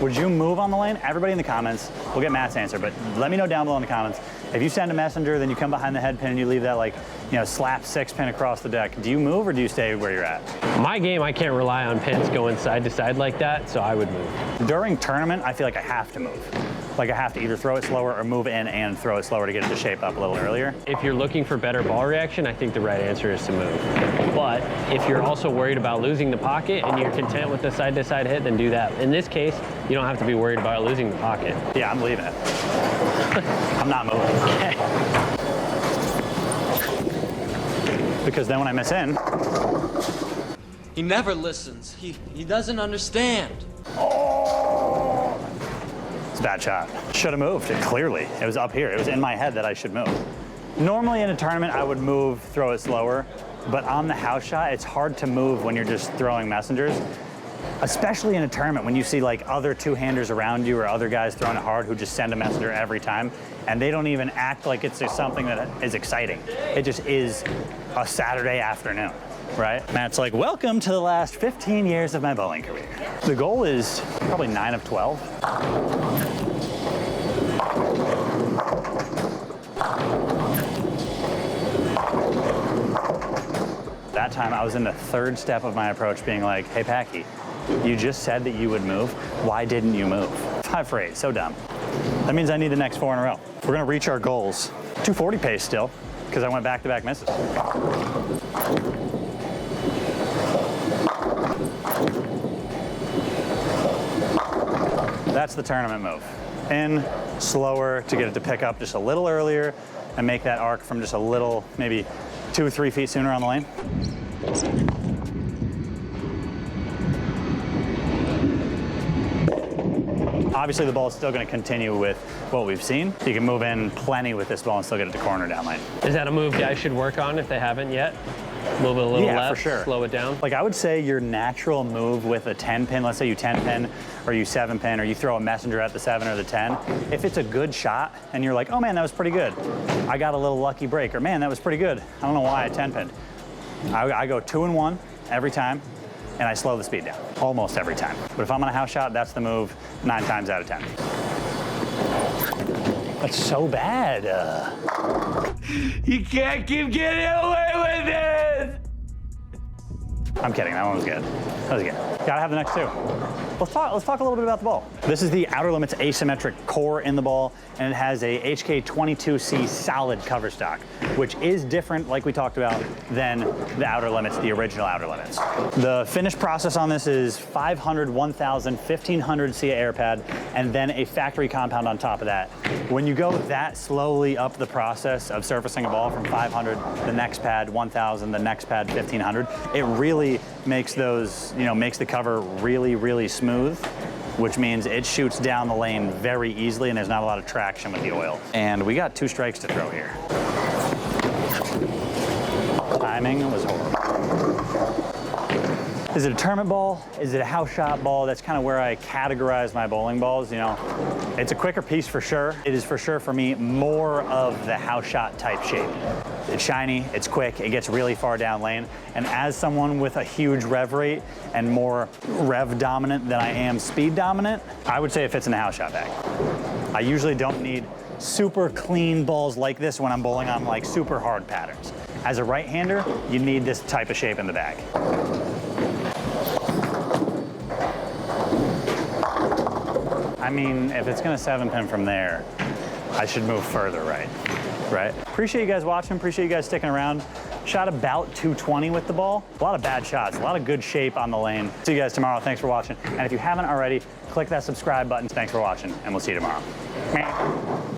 Would you move on the lane? Everybody in the comments, we'll get Matt's answer, but let me know down below in the comments. If you send a messenger, then you come behind the head pin and you leave that like, slap 6 pin across the deck. Do you move or do you stay where you're at? My game, I can't rely on pins going side to side like that, so I would move. During tournament, I feel like I have to move. Like I have to either throw it slower or move in and throw it slower to get it to shape up a little earlier. If you're looking for better ball reaction, I think the right answer is to move. But if you're also worried about losing the pocket and you're content with the side-to-side hit, then do that. In this case, you don't have to be worried about losing the pocket. Yeah, I'm leaving it. I'm not moving. Okay. Because then when I miss in, He never listens. He doesn't understand. it's a bad shot. Should have moved, clearly. It was up here. It was in my head that I should move. Normally in a tournament, I would move, throw it slower, but on the house shot, it's hard to move when you're just throwing messengers, especially in a tournament when you see like other two-handers around you or other guys throwing it hard who just send a messenger every time, and they don't even act like it's just something that is exciting. It just is a Saturday afternoon, right? Matt's like, welcome to the last 15 years of my bowling career. The goal is probably 9 of 12. That time I was in the third step of my approach being like, hey Packy, you just said that you would move. Why didn't you move? 5 for 8, so dumb. That means I need the next 4 in a row. We're gonna reach our goals. 240 pace still, because I went back-to-back misses. That's the tournament move. In, slower to get it to pick up just a little earlier and make that arc from just a little, maybe 2 or 3 feet sooner on the lane. Obviously the ball is still going to continue with what we've seen. You can move in plenty with this ball and still get it to corner down lane. Is that a move guys should work on if they haven't yet? Move it a little left, for sure. Slow it down? Like I would say your natural move with a 10 pin, let's say you 10 pin or you 7 pin or you throw a messenger at the 7 or the 10, if it's a good shot and you're like, oh man, that was pretty good. I got a little lucky break, or man, that was pretty good. I don't know why I 10 pinned. I go 2 and 1 every time and I slow the speed down almost every time. But if I'm on a house shot, that's the move 9 times out of 10. That's so bad. You can't keep getting away with it! I'm kidding, that one was good. That was good. Gotta have the next 2. Let's talk a little bit about the ball. This is the Outer Limits asymmetric core in the ball, and it has a HK22C solid cover stock, which is different, like we talked about, than the Outer Limits, the original Outer Limits. The finish process on this is 500, 1000, 1500 SIA air pad, and then a factory compound on top of that. When you go that slowly up the process of surfacing a ball from 500, the next pad 1000, the next pad 1500, it really makes those, makes the cover really, really smooth, which means it shoots down the lane very easily and there's not a lot of traction with the oil. And we got 2 strikes to throw here. Timing was horrible. Is it a tournament ball? Is it a house shot ball? That's kind of where I categorize my bowling balls. It's a quicker piece for sure. It is for sure for me more of the house shot type shape. It's shiny, it's quick, it gets really far down lane. And as someone with a huge rev rate and more rev dominant than I am speed dominant, I would say it fits in the house shot bag. I usually don't need super clean balls like this when I'm bowling on like super hard patterns. As a right-hander, you need this type of shape in the bag. I mean, if it's gonna 7 pin from there, I should move further right? Appreciate you guys watching, appreciate you guys sticking around. Shot about 220 with the ball. A lot of bad shots, a lot of good shape on the lane. See you guys tomorrow, thanks for watching. And if you haven't already, click that subscribe button. Thanks for watching, and we'll see you tomorrow.